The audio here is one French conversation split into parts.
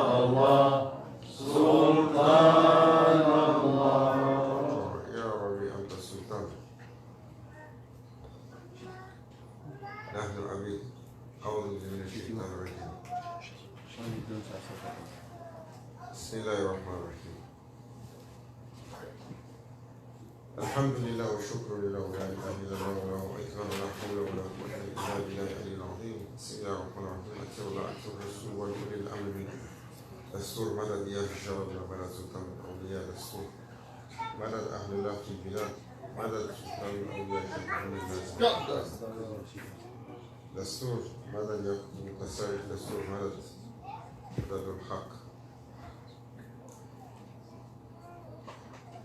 الله سلطان الله. يا ربي أنت السلطان، نحن عبيد. أعوذ بالله من الشيطان الرجيم. بسم الله الرحمن الرحيم. الحمد لله والشكر لله ولا إله إلا الله وله أكبر ولا حول ولا قوة إلا بالله العلي العظيم. بسم الله الرحمن الرحيم. أكثر الله أكثر الرسول وأولي الأمر منكم. دستور مدد يا شجر الله مدد سلطان الأولياء. دستور مدد أهل الله في البلاد. مدد سلطان الأولياء في الناس. دستور مدد يكتب متسارع. دستور مدد الحق.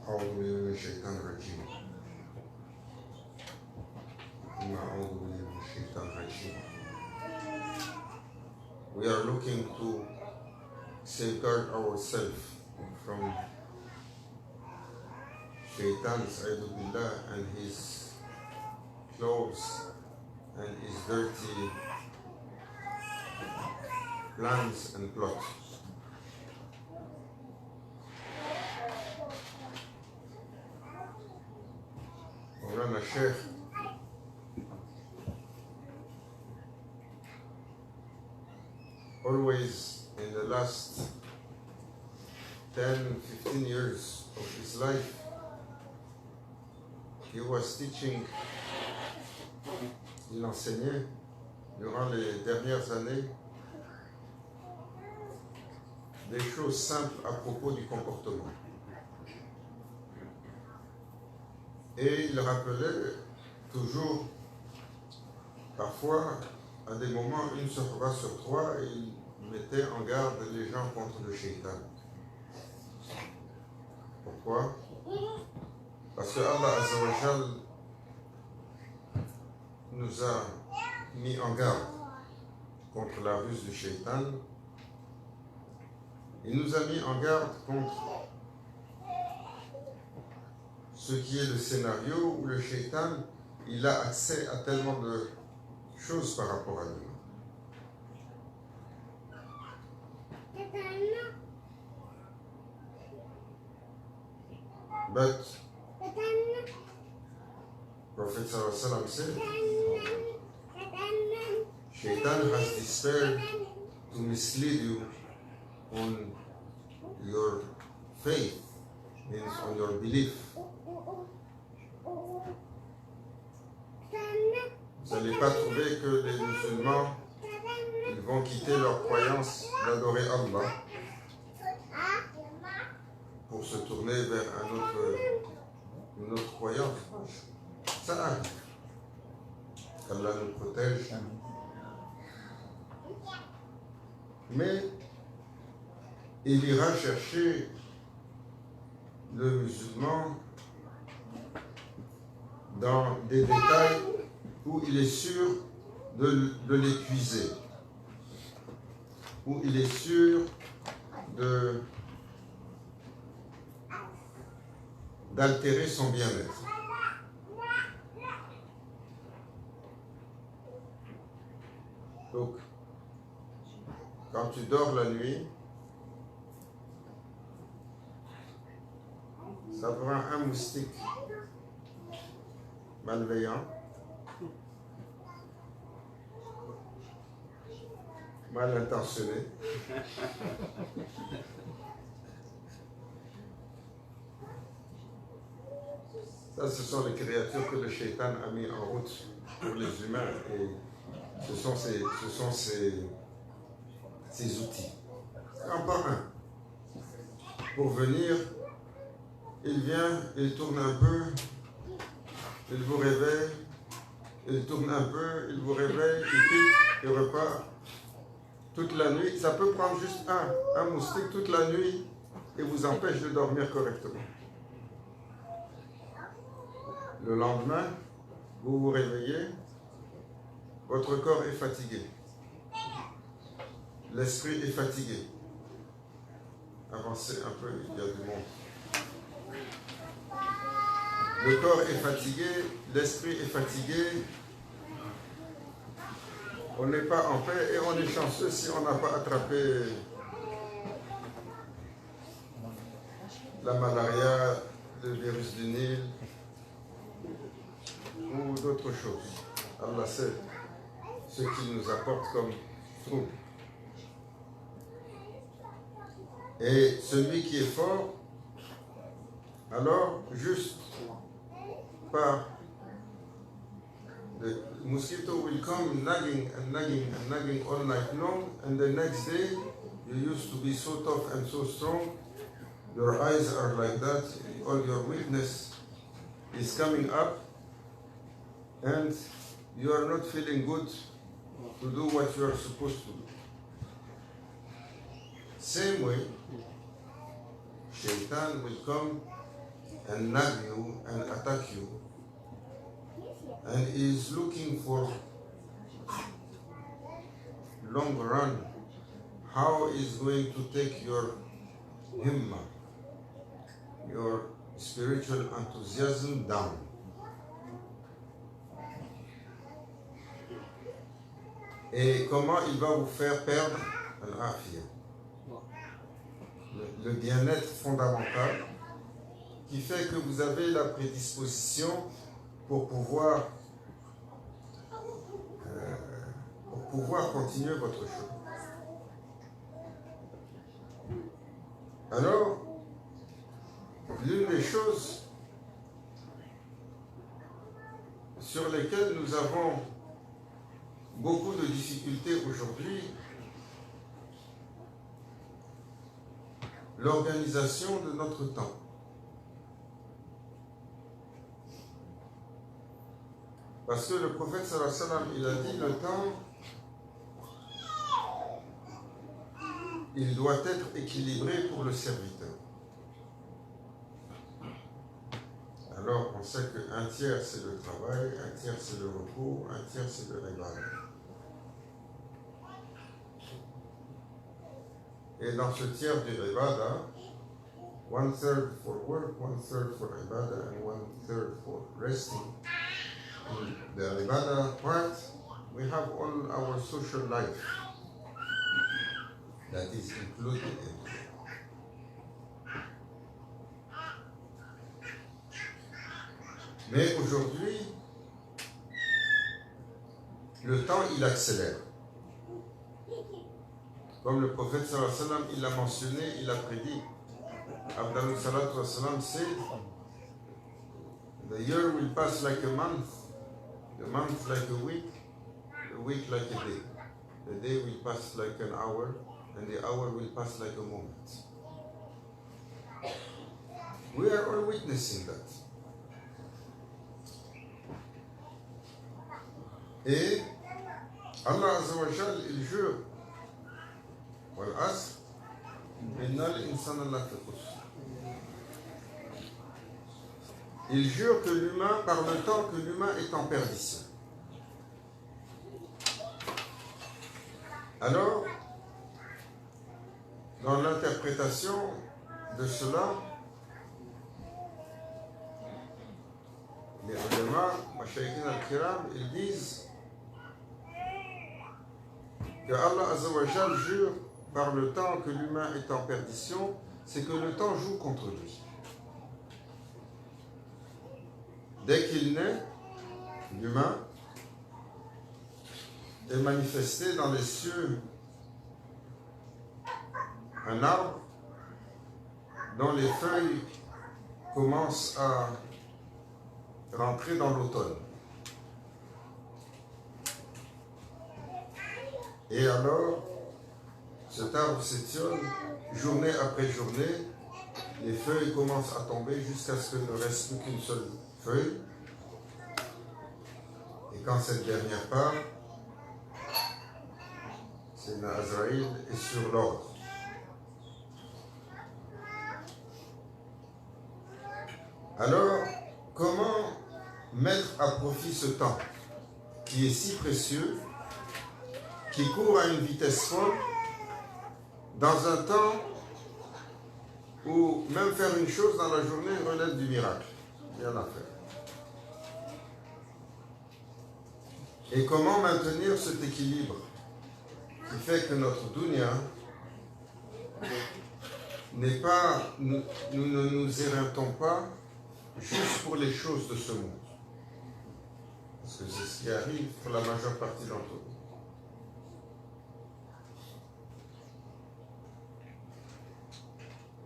أعوذ بالله من الشيطان الرجيم. أعوذ بالله من الشيطان الرجيم. We are looking to safeguard ourselves from Shaitan Billah and his clothes and his dirty plans and plots. Maulana Sheikh always in the last 10-15 years of his life, he was teaching, il enseignait durant les dernières années des choses simples à propos du comportement. Et il rappelait toujours, parfois, à des moments, une fois sur trois, il mettait en garde les gens contre le shaitan. Pourquoi? Parce que Allah Azza wa Jal nous a mis en garde contre la ruse du shaitan. Il nous a mis en garde contre ce qui est le scénario où le shaitan, il a accès à tellement de choses par rapport à nous. But Prophet ﷺ said, Shaitan has desired to mislead you on your faith, means on your belief. Vous n'allez pas trouver que les musulmans, ils vont quitter leur croyance d'adorer Allah pour se tourner vers une autre croyance. Ça arrive. Qu'Allah nous protège. Mais il ira chercher le musulman dans des détails où il est sûr de l'épuiser, où il est sûr d'altérer son bien-être. Donc, quand tu dors la nuit, ça prend un moustique malveillant, mal intentionné, ça, ce sont les créatures que le shaitan a mis en route pour les humains et ce sont ses outils. Encore un. Pour venir, il vient, il tourne un peu, il vous réveille, il tourne un peu, il vous réveille, il pique, il repart. Toute la nuit, ça peut prendre juste un moustique toute la nuit et vous empêche de dormir correctement. Le lendemain, vous vous réveillez, votre corps est fatigué. L'esprit est fatigué. Avancez un peu, il y a du monde. Le corps est fatigué, l'esprit est fatigué. On n'est pas en paix et on est chanceux si on n'a pas attrapé la malaria, le virus du Nil ou d'autres choses. Allah sait ce qu'il nous apporte comme trouble. Et celui qui est fort, alors juste par the mosquito will come nagging and nagging and nagging all night long, and the next day you used to be so tough and so strong, your eyes are like that, all your weakness is coming up, and you are not feeling good to do what you are supposed to do. Same way, Shaitan will come and nag you and attack you, and is looking for long run how is going to take your himma, your spiritual enthusiasm down. Et comment il va vous faire perdre al-afiyah, le bien-être fondamental qui fait que vous avez la prédisposition pour pouvoir continuer votre chemin. Alors, l'une des choses sur lesquelles nous avons beaucoup de difficultés aujourd'hui, l'organisation de notre temps. Parce que le prophète sallallahu alayhi wa sallam, il a dit, le temps, il doit être équilibré pour le serviteur. Alors, on sait qu'un tiers c'est le travail, un tiers c'est le repos, un tiers c'est le ibadah. Et dans ce tiers du ibadah, 1/3 for work, 1/3 for ibadah, and 1/3 for resting. In the ibadah part, we have all our social life that is included in it. Mais aujourd'hui, le temps, il accélère. Comme le prophète sallallahu alayhi wa sallam, il l'a mentionné, il a prédit. Abdallah sallallahu wa sallam said, the year will pass like a month, the month like a week like a day. The day will pass like an hour, and the hour will pass like a moment. We are all witnessing that. Et Allah Azza wa Jal, il jure, wal asr, innal insana lafi khusr. Il jure que l'humain, par le temps que l'humain est en perdition. Alors, dans l'interprétation de cela, les ulama, mashayikhin al-kiram, ils disent que Allah Azza wa Jal jure par le temps que l'humain est en perdition, c'est que le temps joue contre lui. Dès qu'il naît, l'humain est manifesté dans les cieux un arbre dont les feuilles commencent à rentrer dans l'automne. Et alors, cet arbre s'étiole journée après journée, les feuilles commencent à tomber jusqu'à ce qu'il ne reste plus qu'une seule feuille. Et quand cette dernière part, c'est Azraïl est sur l'ordre. Alors, comment mettre à profit ce temps qui est si précieux, qui court à une vitesse folle, dans un temps où même faire une chose dans la journée relève du miracle. Rien à faire. Et comment maintenir cet équilibre qui fait que notre dunya n'est pas, nous ne nous éreintons pas juste pour les choses de ce monde. Parce que c'est ce qui arrive pour la majeure partie d'entre nous.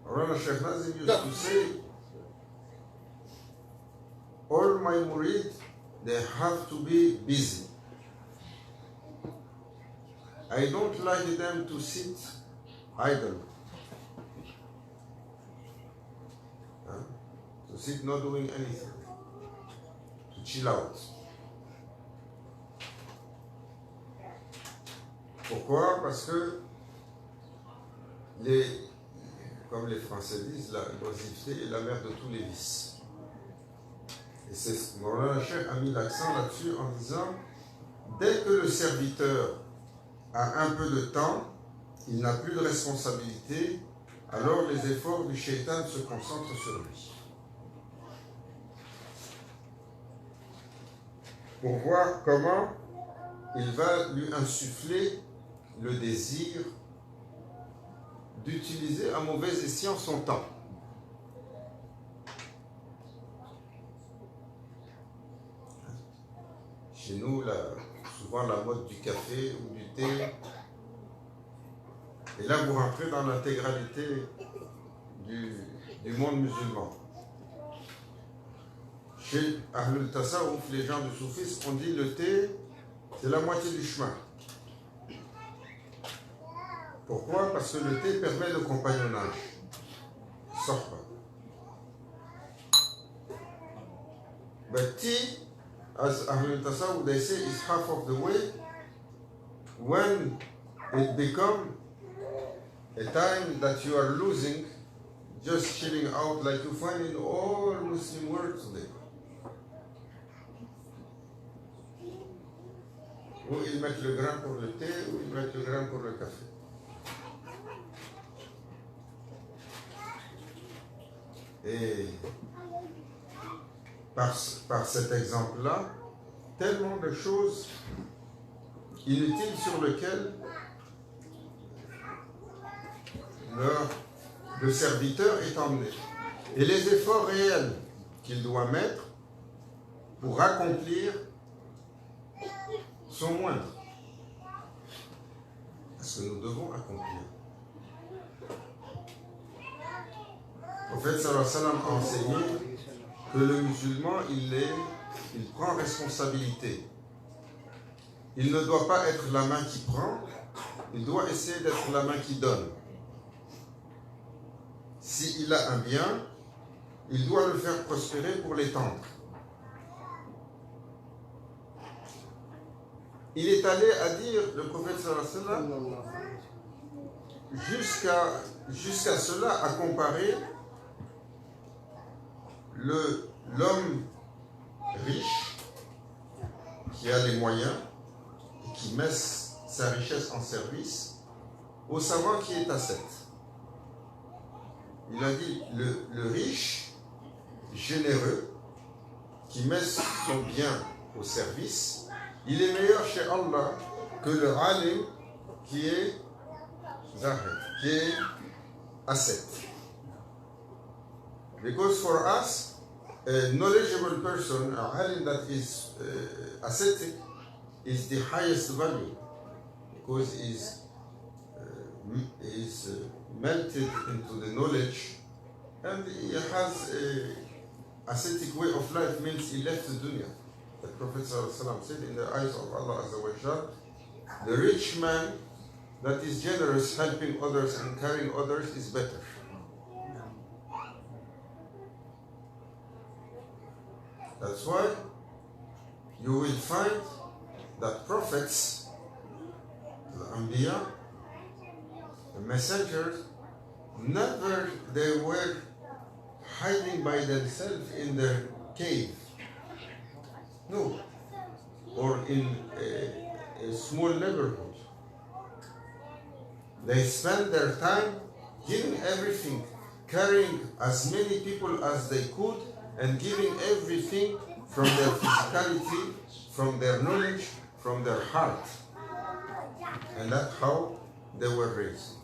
Maulana Sheikh Nazim used to say, all my murid, they have to be busy. I don't like them to sit idle. To sit not doing anything. To chill out. Pourquoi? Parce que, comme les Français disent, la l'oisiveté est la mère de tous les vices. Et c'est Maulana Cheikh a mis l'accent là-dessus en disant, dès que le serviteur a un peu de temps, il n'a plus de responsabilité, alors les efforts du shaitan se concentrent sur lui. Pour voir comment il va lui insuffler le désir d'utiliser à mauvais escient son temps. Chez nous, souvent la mode du café ou du thé. Et là, vous rentrez dans l'intégralité du monde musulman. Chez Ahlul Tasawwuf, les gens du soufisme, on dit le thé, c'est la moitié du chemin. Pourquoi? Parce que le thé permet le compagnonnage. Il sort pas. But tea, as Ahlul Tasawwuf, they say, is half of the way. When it becomes a time that you are losing, just chilling out like you find in all Muslim world today. Où ils mettent le grain pour le thé, ou ils mettent le grain pour le café. Et par cet exemple-là, tellement de choses inutiles sur lesquelles le serviteur est emmené. Et les efforts réels qu'il doit mettre pour accomplir sont moindres. Parce que nous devons accomplir. Le prophète sallallahu alayhi wa sallam a enseigné que le musulman, il prend responsabilité. Il ne doit pas être la main qui prend, il doit essayer d'être la main qui donne. S'il a un bien, il doit le faire prospérer pour l'étendre. Il est allé à dire, le prophète sallallahu alayhi wa sallam, jusqu'à cela, à comparer l'homme riche qui a les moyens et qui met sa richesse en service au savant qui est ascète. Il a dit le riche, généreux, qui met son bien au service, il est meilleur chez Allah que le alim qui est zahid, qui est ascète. Because for us, a knowledgeable person, a alim that is ascetic, is the highest value because is melted into the knowledge, and he has a ascetic way of life, means he left the dunya. The Prophet ﷺ said, in the eyes of Allah Azza wa Jal, the rich man that is generous, helping others and carrying others is better. That's why you will find that prophets, the Anbiya, the messengers, never they were hiding by themselves in their cave. No. Or in a small neighborhood. They spend their time giving everything, carrying as many people as they could, and giving everything from their physicality, from their knowledge, from their heart. And that's how they were raised.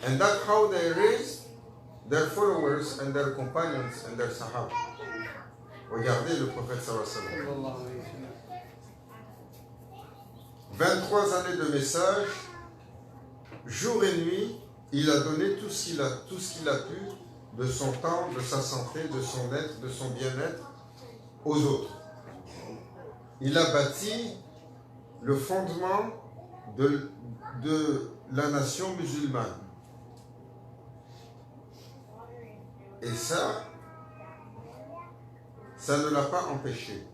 And that's how they raised their followers and their companions and their sahaba. Regardez le prophète sallallahu alayhi wa sallam. 23 années de message, jour et nuit, il a donné tout ce qu'il a pu de son temps, de sa santé, de son être, de son bien-être aux autres. Il a bâti le fondement de la nation musulmane. Et ça ne l'a pas empêché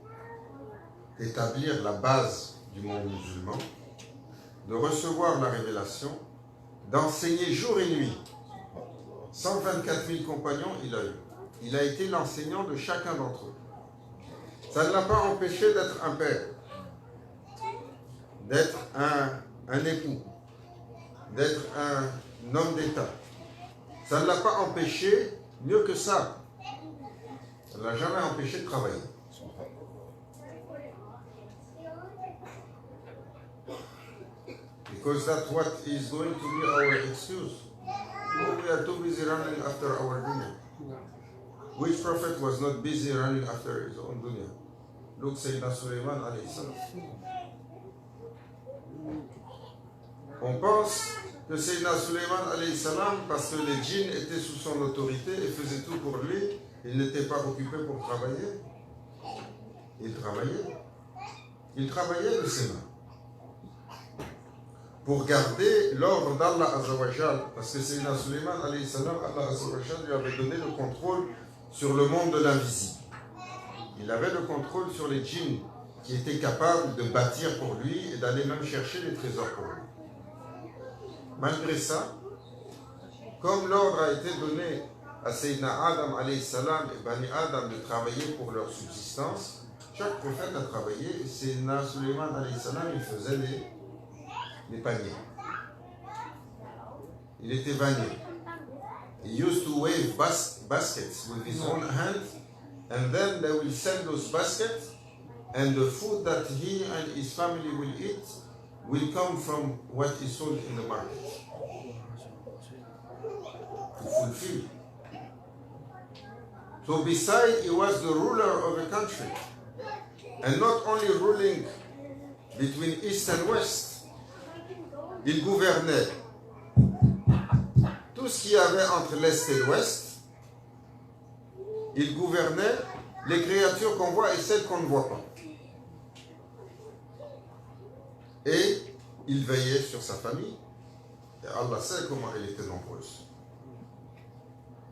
d'établir la base du monde musulman, de recevoir la révélation, d'enseigner jour et nuit. 124 000 compagnons, il a eu. Il a été l'enseignant de chacun d'entre eux. Ça ne l'a pas empêché d'être un père, d'être un époux, d'être un homme d'État. Ça ne l'a pas empêché, mieux que ça, ça ne l'a jamais empêché de travailler. Because that's what is going to be our excuse. Oh, we are too busy running after our dunya. Which prophet was not busy running after his own dunya? Look, Sayyidina Sulaiman alayhi salam. On pense que Sayyidina Sulaiman alayhi salam, parce que les djinns étaient sous son autorité et faisaient tout pour lui, il n'était pas occupé pour travailler. Il travaillait. Il travaillait de ses mains. Pour garder l'ordre d'Allah Azzawajal, parce que Sayyidina Sulaiman alayhi salam, Allah Azzawajal lui avait donné le contrôle sur le monde de l'invisible. Il avait le contrôle sur les djinns qui étaient capables de bâtir pour lui et d'aller même chercher les trésors pour lui. Malgré ça, comme l'ordre a été donné à Sayyidina Adam alayhi salam et Bani Adam de travailler pour leur subsistance, chaque prophète a travaillé et Sayyidina Sulaiman alayhi salam, il faisait les paniers. Il était vannier. He used to wave baskets with his own hands, and then they will sell those baskets, and the food that he and his family will eat will come from what is sold in the market. To fulfill. So besides, he was the ruler of a country, and not only ruling between East and West, il gouvernait tout ce qu'il y avait entre l'Est et l'Ouest. Il gouvernait les créatures qu'on voit et celles qu'on ne voit pas. Et il veillait sur sa famille. Et Allah sait comment elle était nombreuse.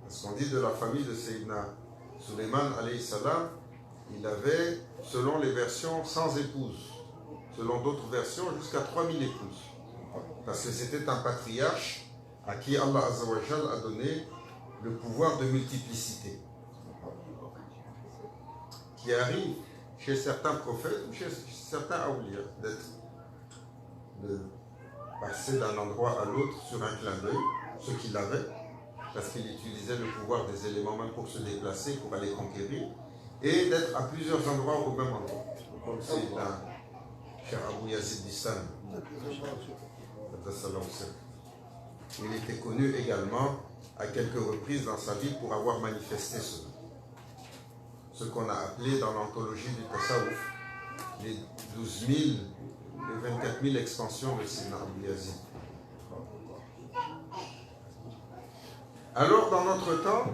Parce qu'on dit de la famille de Sayyidina Sulaiman alayhi salam, il avait, selon les versions, 100 épouses. Selon d'autres versions, jusqu'à 3000 épouses. Parce que c'était un patriarche à qui Allah Azzawajal a donné le pouvoir de multiplicité. Qui arrive chez certains prophètes ou chez certains awliya de passer d'un endroit à l'autre sur un clin d'œil, ce qu'il avait, parce qu'il utilisait le pouvoir des éléments même pour se déplacer, pour aller conquérir, et d'être à plusieurs endroits au même endroit. Comme c'est la Cheikh Abou Yazid Bistami. Il était connu également à quelques reprises dans sa vie pour avoir manifesté ce qu'on a appelé dans l'anthologie du Tasawwuf les 12 000, les 24 000 expansions de Sayyidina Abou Yazid. Alors dans notre temps,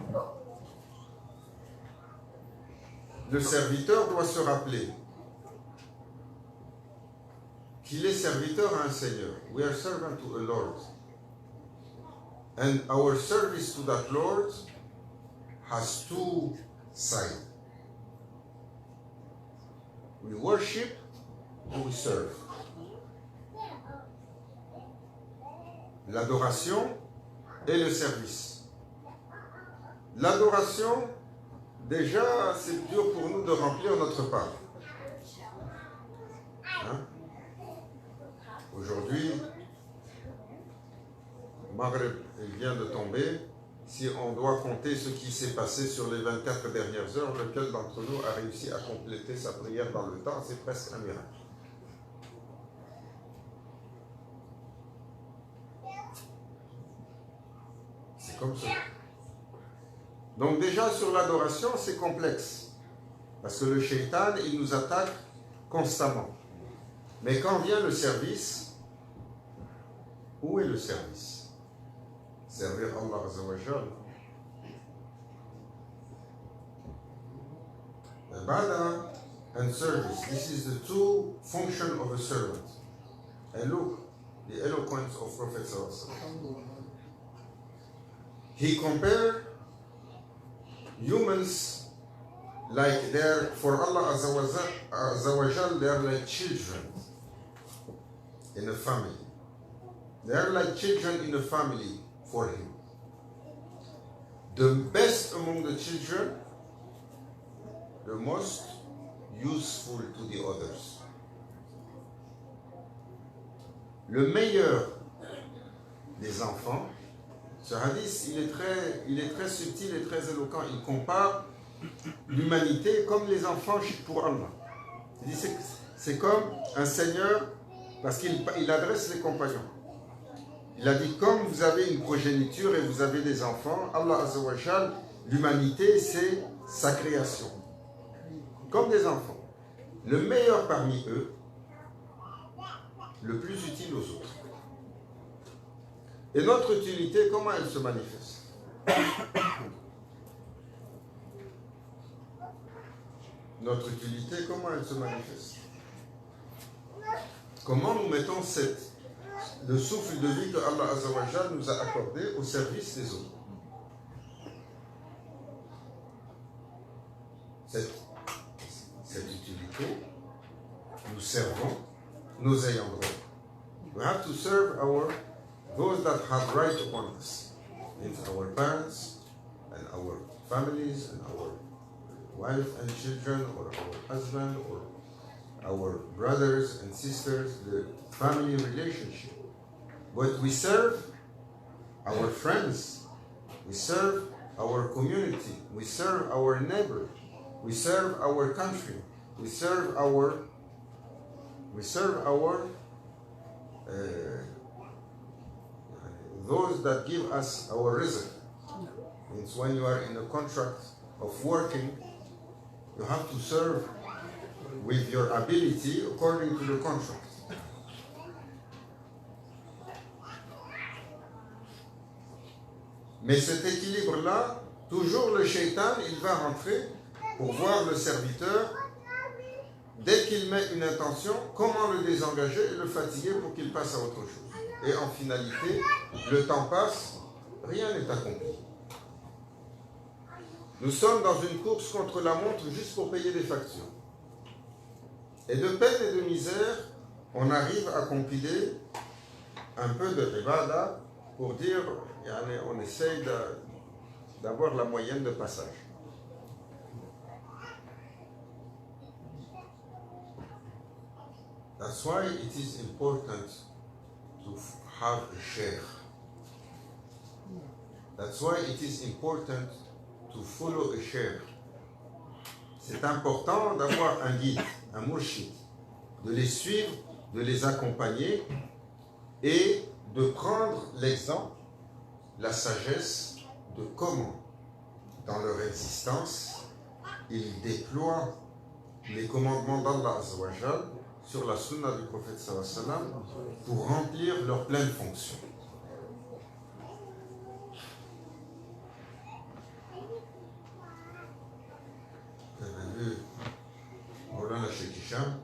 le serviteur doit se rappeler qu'il est serviteur à un Seigneur. We are servant to a Lord. And our service to that Lord has two sides. We worship and we serve. L'adoration et le service. L'adoration, déjà, c'est dur pour nous de remplir notre part. Hein? Aujourd'hui, Maghreb vient de tomber. Si on doit compter ce qui s'est passé sur les 24 dernières heures, lequel d'entre nous a réussi à compléter sa prière dans le temps, c'est presque un miracle. comme ça. Donc déjà sur l'adoration, c'est complexe. Parce que le shaitan, il nous attaque constamment. Mais quand vient le service, où est le service? Servir Allah Azza wa Jal. Ibadah and service. This is the two functions of a servant. And look, the eloquence of Prophet Sallallahu Alaihi Wasallam. He compared humans like they're, for Allah Azza wa Jal, they're like children in a family. They're like children in a family for him. The best among the children, the most useful to the others. Le meilleur des enfants, ce hadith, il est très subtil et très éloquent. Il compare l'humanité comme les enfants pour Allah. Il dit c'est comme un seigneur, parce qu'il adresse les compagnons. Il a dit, comme vous avez une progéniture et vous avez des enfants, Allah Azza wa Jal, l'humanité, c'est sa création. Comme des enfants. Le meilleur parmi eux, le plus utile aux autres. Et notre utilité, comment elle se manifeste? Notre utilité, comment elle se manifeste? Comment nous mettons le souffle de vie que Allah Azza wa Jal nous a accordé au service des autres? Cette utilité, nous servons nos ayants droit. We have to serve those that have right upon us. It's our parents and our families and our wife and children, or our husband, or our brothers and sisters, the family relationship. But we serve our friends, we serve our community, we serve our neighbor, we serve our country, we serve those that give us our rizq. It's when you are in a contract of working, you have to serve with your ability according to the contract. Mais cet équilibre-là, toujours le shaitan, il va rentrer pour voir le serviteur, dès qu'il met une intention, comment le désengager et le fatiguer pour qu'il passe à autre chose. Et en finalité, le temps passe, rien n'est accompli. Nous sommes dans une course contre la montre juste pour payer des factures. Et de peine et de misère, on arrive à compiler un peu de ibadah pour dire, on essaye d'avoir la moyenne de passage. That's why it is important to have a share. That's why it is important to follow a share. C'est important d'avoir un guide, un murshid, de les suivre, de les accompagner et de prendre l'exemple, la sagesse de comment, dans leur existence, ils déploient les commandements d'Allah Azza wa Jal sur la sunna du prophète sallallahu alayhi wa sallam pour remplir leur pleine fonction. Vous avez vu Maulana Cheikh Hicham,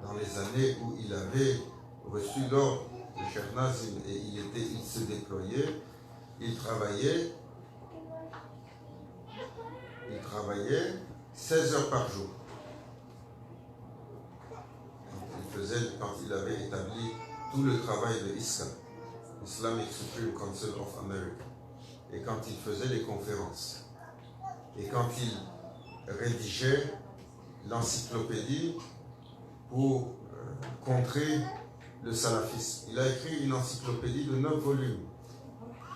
dans les années où il avait reçu l'ordre de Cheikh Nazim et il se déployait, il travaillait 16 heures par jour. Quand il avait établi tout le travail de l'Islam, Islamic Supreme Council of America, et quand il faisait les conférences, et quand il rédigeait l'encyclopédie pour contrer le salafisme. Il a écrit une encyclopédie de 9 volumes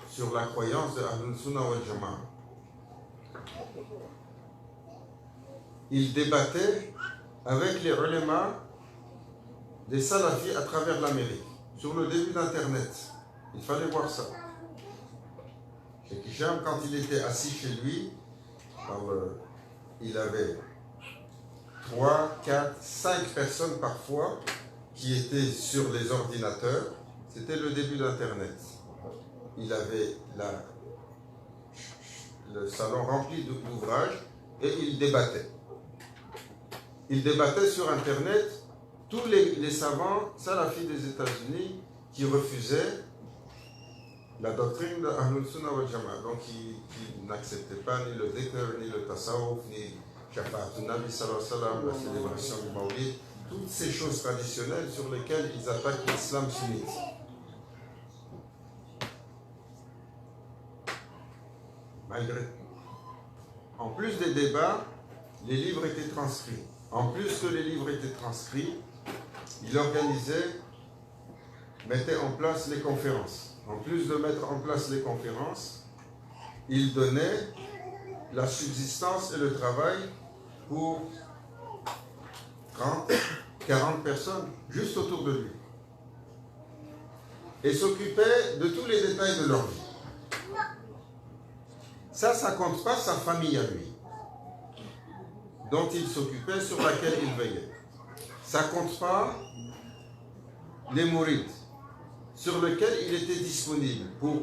sur la croyance de Ahlul Sunnah wal Jama'a. Il débattait avec les ulémas des salafis à travers l'Amérique, sur le début d'Internet. Il fallait voir ça. Cheikh Hicham, quand il était assis chez lui, il avait 3, 4, 5 personnes parfois qui étaient sur les ordinateurs. C'était le début d'Internet. Il avait le salon rempli d'ouvrages et il débattait. Il débattait sur Internet tous les savants salafis des États-Unis qui refusaient la doctrine de Ahlul Sunnah wal Jama'a, donc qui n'acceptaient pas ni le dhikr, ni le tasawwuf, ni Shafa'atun Nabi sallallahu alayhi wa sallam, la célébration du Mawlid, toutes ces choses traditionnelles sur lesquelles ils attaquent l'islam sunnite. Malgré tout. En plus des débats, les livres étaient transcrits. En plus que les livres étaient transcrits, il organisait, mettait en place les conférences. En plus de mettre en place les conférences, il donnait la subsistance et le travail pour 30, 40 personnes juste autour de lui. Et s'occupait de tous les détails de leur vie. Ça compte pas sa famille à lui, dont il s'occupait, sur laquelle il veillait. Ça compte pas les mourides, sur lesquels il était disponible pour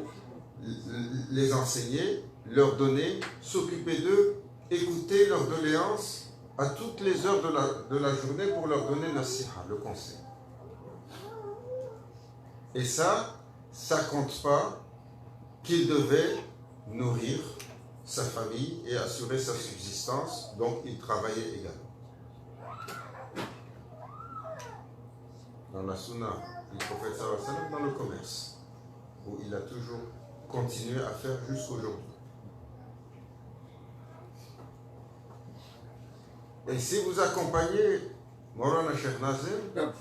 les enseigner, leur donner, s'occuper d'eux, écouter leurs doléances à toutes les heures de la journée pour leur donner nasiha, le conseil. Et ça compte pas qu'il devait nourrir sa famille et assurer sa subsistance, donc il travaillait également. Dans la sunna du prophète sallallahu alayhi wa sallam, dans le commerce, où il a toujours continué à faire jusqu'aujourd'hui. Et si vous accompagnez Maulana Cheikh Nazim,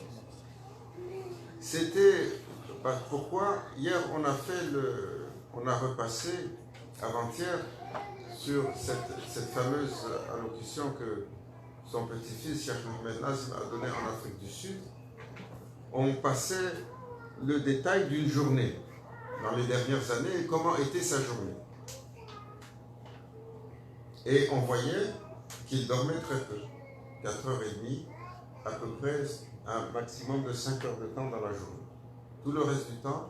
c'était pourquoi hier on a repassé avant-hier sur cette fameuse allocution que son petit-fils Cheikh Mohamed Nazim a donnée en Afrique du Sud. On passait le détail d'une journée dans les dernières années et comment était sa journée. Et on voyait qu'il dormait très peu, 4h30, à peu près un maximum de 5 heures de temps dans la journée. Tout le reste du temps,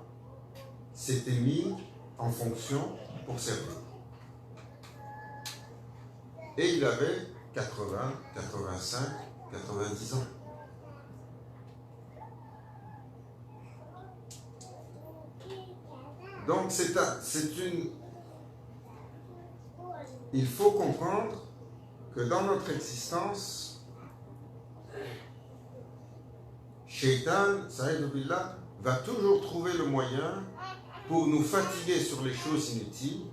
c'était mis en fonction pour servir. Et il avait 80, 85, 90 ans. Donc il faut comprendre que dans notre existence, Shaitan, Saïd Billah, va toujours trouver le moyen pour nous fatiguer sur les choses inutiles,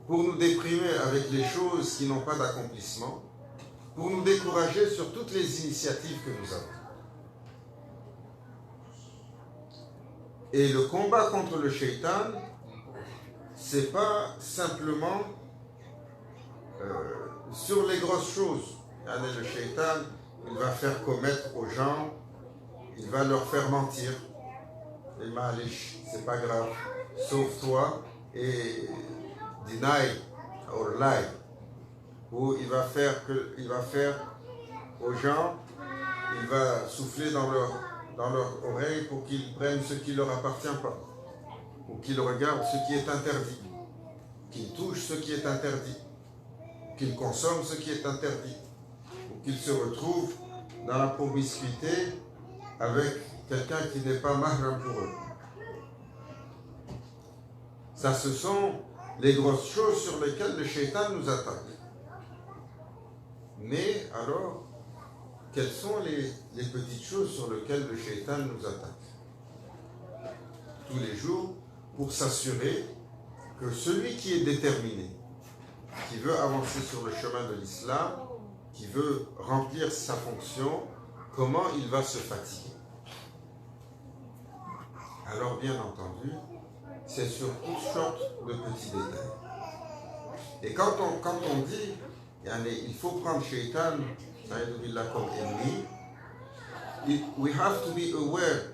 pour nous déprimer avec les choses qui n'ont pas d'accomplissement, pour nous décourager sur toutes les initiatives que nous avons. Et le combat contre le shaitan, c'est pas simplement sur les grosses choses. Le shaitan, il va faire commettre aux gens, il va leur faire mentir. Et malish, c'est pas grave, sauve-toi et deny or lie. Ou il va faire aux gens, il va souffler dans leur oreille pour qu'ils prennent ce qui ne leur appartient pas, ou qu'ils regardent ce qui est interdit, qu'ils touchent ce qui est interdit, qu'ils consomment ce qui est interdit, ou qu'ils se retrouvent dans la promiscuité avec quelqu'un qui n'est pas mahram pour eux. Ça, ce sont les grosses choses sur lesquelles le shaitan nous attaque. Mais alors, quelles sont les petites choses sur lesquelles le shaitan nous attaque tous les jours pour s'assurer que celui qui est déterminé, qui veut avancer sur le chemin de l'islam, qui veut remplir sa fonction, comment il va se fatiguer? Alors bien entendu, c'est sur toutes sortes de petits détails. Et quand on dit, il faut prendre shaitan comme ennemi, we have to be aware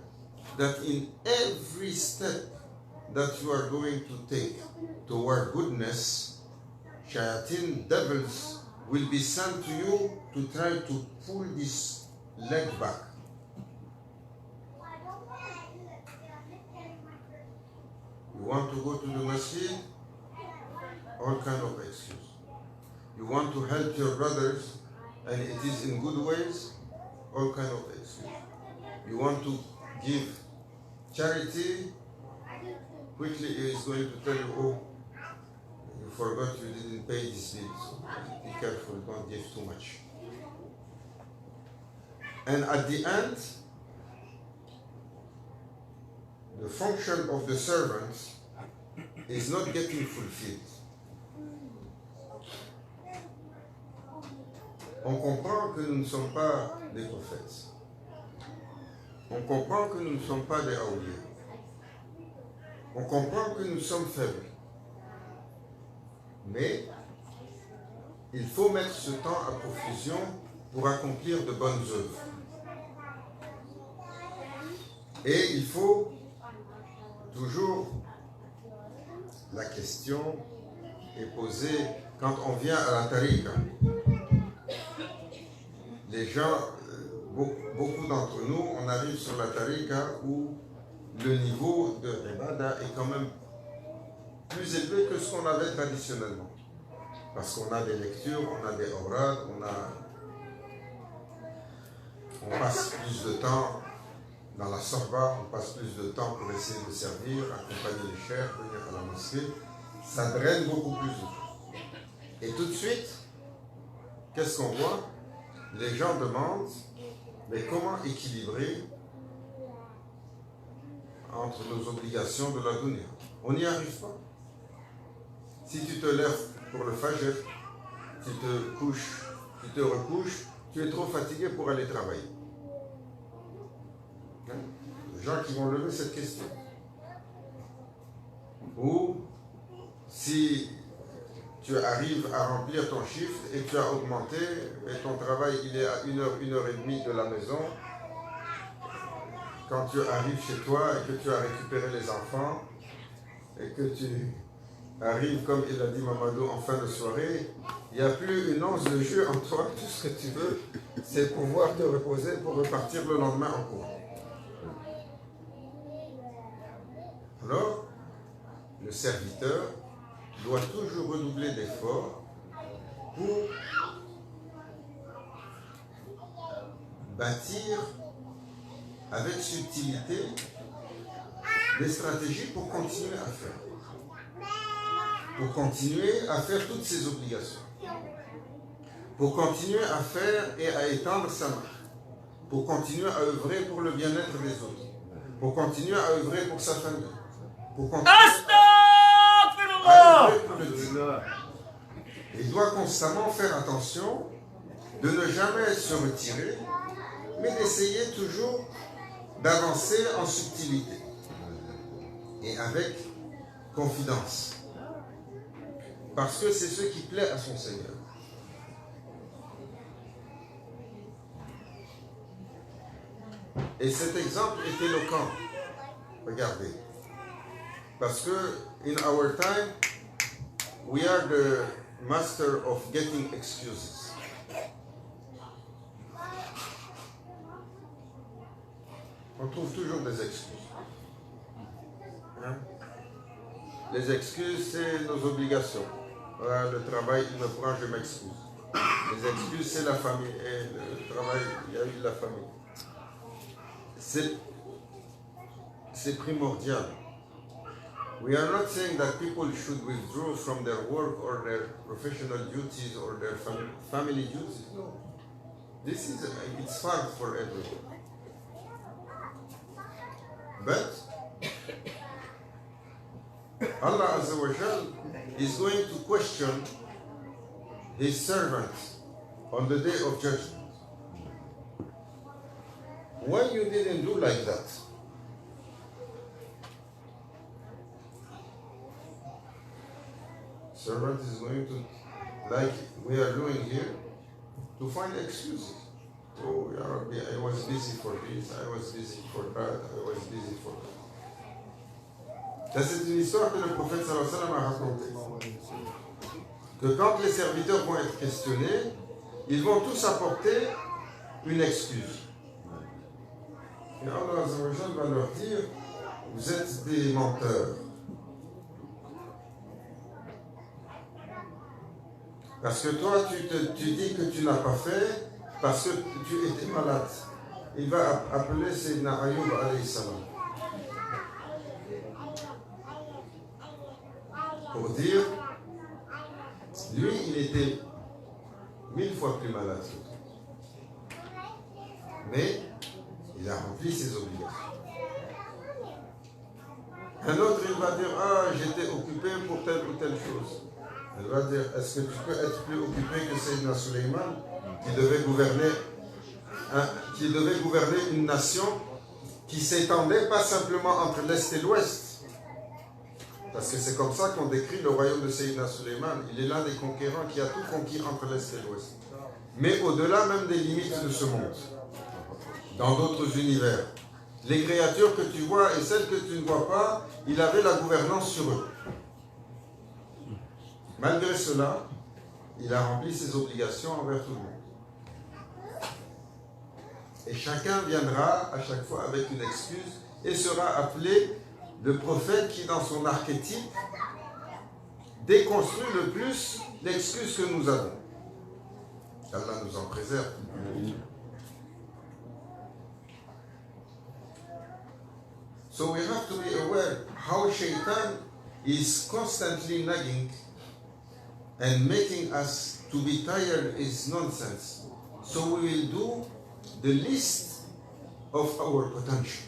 that in every step that you are going to take toward goodness, shayateen, devils, will be sent to you to try to pull this leg back. You want to go to the masjid? All kind of excuse. You want to help your brothers and it is in good ways? All kind of excuse. You want to give charity? Quickly he is going to tell you, oh, you forgot you didn't pay this bill, so be careful, don't give too much. And at the end, the function of the servant is not getting fulfilled. On comprend que nous ne sommes pas des prophètes. On comprend que nous ne sommes pas des awliya. On comprend que nous sommes faibles. Mais il faut mettre ce temps à profusion pour accomplir de bonnes œuvres. Et il faut toujours, la question est posée quand on vient à la tariqa. Les gens, beaucoup d'entre nous, on arrive sur la tariqa où le niveau de l'ibada est quand même plus élevé que ce qu'on avait traditionnellement. Parce qu'on a des lectures, on a des awrad, on passe plus de temps dans la sorba, on passe plus de temps pour essayer de servir, accompagner les chefs, venir à la mosquée. Ça draine beaucoup plus de temps. Et tout de suite, qu'est-ce qu'on voit? Les gens demandent, mais comment équilibrer entre nos obligations de la dunya? On n'y arrive pas. Si tu te lèves pour le fajr, tu te couches, tu te recouches, tu es trop fatigué pour aller travailler. Les gens qui vont lever cette question. Ou si tu arrives à remplir ton shift et tu as augmenté et ton travail il est à 1h, 1h30 de la maison, quand tu arrives chez toi et que tu as récupéré les enfants et que tu arrives, comme il a dit Mamadou, en fin de soirée, il n'y a plus une once de jeu en toi, tout ce que tu veux, c'est pouvoir te reposer pour repartir le lendemain en cours. Alors, le serviteur doit toujours redoubler d'efforts pour bâtir avec subtilité des stratégies pour continuer à faire. Pour continuer à faire toutes ses obligations. Pour continuer à faire et à étendre sa main. Pour continuer à œuvrer pour le bien-être des autres. Pour continuer à œuvrer pour sa famille. Pour continuer à œuvrer pour le dîner. Il doit constamment faire attention de ne jamais se retirer, mais d'essayer toujours d'avancer en subtilité et avec confidence. Parce que c'est ce qui plaît à son Seigneur. Et cet exemple est éloquent. Regardez. Parce que, in our time, we are the master of getting excuses. On trouve toujours des excuses. Hein? Les excuses, c'est nos obligations. Voilà, le travail, il me prend, je m'excuse. Les excuses, c'est la famille. Et le travail, il y a eu la famille. C'est primordial. We are not saying that people should withdraw from their work or their professional duties or their family duties. No. This is, it's hard for everyone. But Allah Azza wa Jal is going to question His servants on the day of judgment. Why you didn't do like that? Servant is going to, like we are doing here, to find excuses. Oh, Ya Rabbi, I was busy for this, I was busy for that, I was busy for that. Ça, c'est une histoire que le prophète sallallahu alayhi wa sallam a racontée. Que quand les serviteurs vont être questionnés, ils vont tous apporter une excuse. Et Allah Azza wa Jalla va leur dire, vous êtes des menteurs. Parce que toi, tu dis que tu n'as pas fait parce que tu étais malade. Il va appeler Sayyidina Ayyub alayhi salam pour dire, lui, il était 1000 fois plus malade que toi. Mais il a rempli ses obligations. Un autre, il va dire, ah, j'étais occupé pour telle ou telle chose. Il va dire, est-ce que tu peux être plus occupé que Sayyidina Suleiman qui devait gouverner une nation qui s'étendait pas simplement entre l'Est et l'Ouest. Parce que c'est comme ça qu'on décrit le royaume de Sayyidina Suleiman. Il est l'un des conquérants qui a tout conquis entre l'Est et l'Ouest. Mais au-delà même des limites de ce monde, dans d'autres univers. Les créatures que tu vois et celles que tu ne vois pas, il avait la gouvernance sur eux. Malgré cela, il a rempli ses obligations envers tout le monde. Et chacun viendra à chaque fois avec une excuse et sera appelé le prophète qui, dans son archétype, déconstruit le plus l'excuse que nous avons. Allah nous en préserve. So we have to be aware how Shaitan is constantly nagging and making us to be tired is nonsense. So we will do the least of our potential.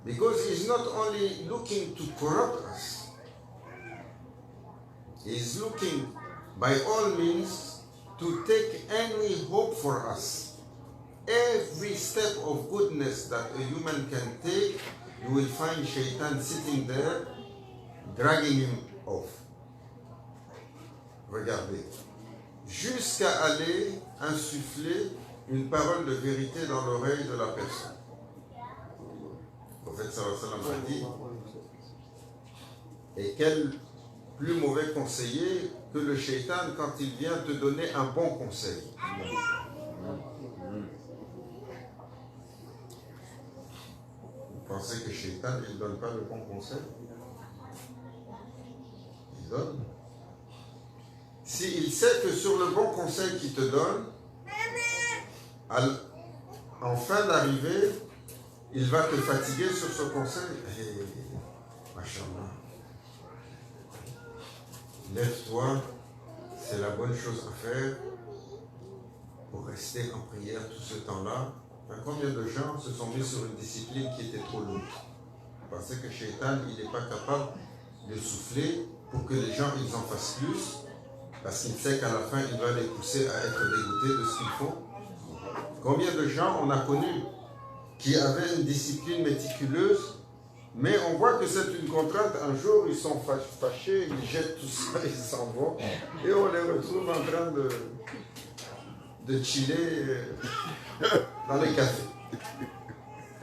Because he's not only looking to corrupt us, he's looking by all means to take any hope for us. Every step of goodness that a human can take, you will find Shaitan sitting there, dragging him off. Regardez. Jusqu'à aller insuffler une parole de vérité dans l'oreille de la personne. Le prophète sallallahu alayhi wa sallam a dit, et quel plus mauvais conseiller que le Shaitan quand il vient te donner un bon conseil. Vous pensez que Shaitan, il ne donne pas le bon conseil? Il donne. S'il sait que sur le bon conseil qu'il te donne, en fin d'arrivée, il va te fatiguer sur ce conseil. Et, machallah, lève-toi, c'est la bonne chose à faire pour rester en prière tout ce temps-là. Enfin, combien de gens se sont mis sur une discipline qui était trop lourde? Parce que Shaitan, il n'est pas capable de souffler pour que les gens ils en fassent plus, parce qu'il sait qu'à la fin, il va les pousser à être dégoûtés de ce qu'ils font. Combien de gens on a connus qui avaient une discipline méticuleuse, mais on voit que c'est une contrainte. Un jour, ils sont fâchés, ils jettent tout ça, ils s'en vont, et on les retrouve en train de chiller dans les cafés.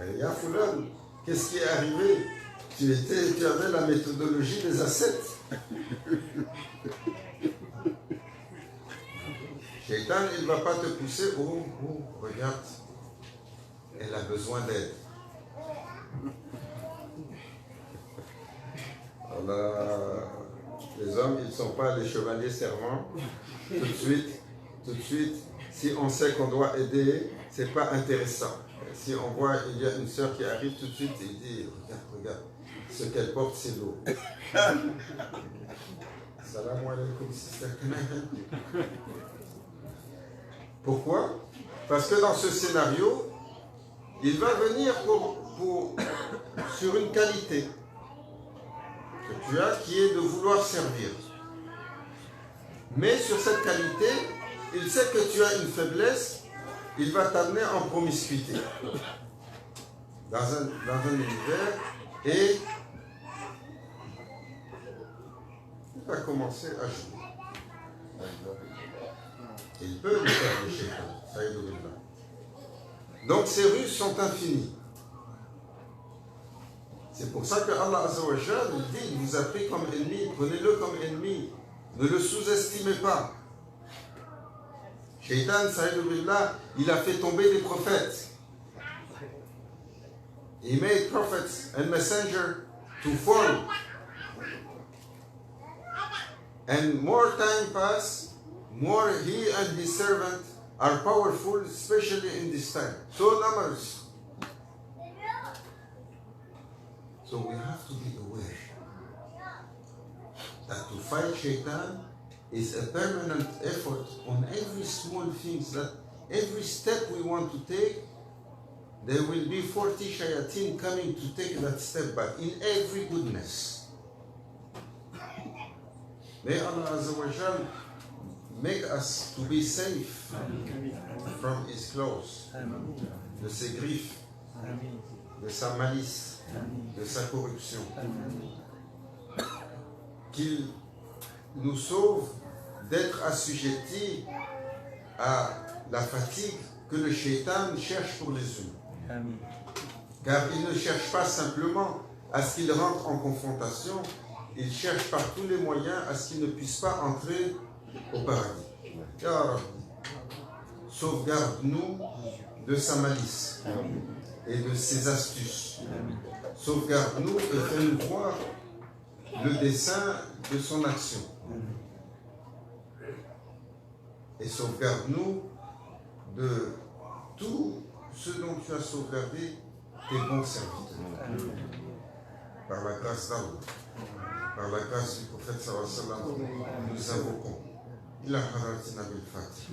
Et ya Foulan, qu'est-ce qui est arrivé? Tu avais la méthodologie des ascètes. Shaitan, il ne va pas te pousser. Oh, regarde, elle a besoin d'aide. Les hommes, ils ne sont pas les chevaliers servants. Tout de suite, si on sait qu'on doit aider, ce n'est pas intéressant. Si on voit il y a une sœur qui arrive tout de suite, il dit, regarde, ce qu'elle porte, c'est l'eau. Salam alaikum, sister. Pourquoi? Parce que dans ce scénario, il va venir sur une qualité que tu as qui est de vouloir servir. Mais sur cette qualité, il sait que tu as une faiblesse, il va t'amener en promiscuité dans un univers et il va commencer à jouer. Il peut le faire le shaitan. Saïdou billah. Donc ces ruses sont infinies. C'est pour ça que Allah Azza wa Jal dit, il vous a pris comme ennemi, prenez-le comme ennemi. Ne le sous-estimez pas. Shaitan, Saïdou billah, il a fait tomber des prophètes. He made prophets and messenger to fall. And more time pass, more he and his servant are powerful, especially in this time. So numerous. So we have to be aware that to fight shaitan is a permanent effort on every small things, that every step we want to take, there will be 40 shayateen coming to take that step back in every goodness. May Allah Azza wa Jal make us to be safe from his claws, de ses griffes, de sa malice, de sa corruption. Qu'il nous sauve d'être assujettis à la fatigue que le shaitan cherche pour les humains. Car il ne cherche pas simplement à ce qu'il rentre en confrontation, il cherche par tous les moyens à ce qu'il ne puisse pas entrer au paradis. Ya Rabbi, sauvegarde-nous de sa malice et de ses astuces. Sauvegarde-nous et fais-nous voir le dessein de son action. Et sauvegarde-nous de tout ce dont tu as sauvegardé tes bons serviteurs. Par la grâce d'Allah, par la grâce du prophète sallallahu alayhi wa sallam, nous invoquons. Il a haratina bil fatih.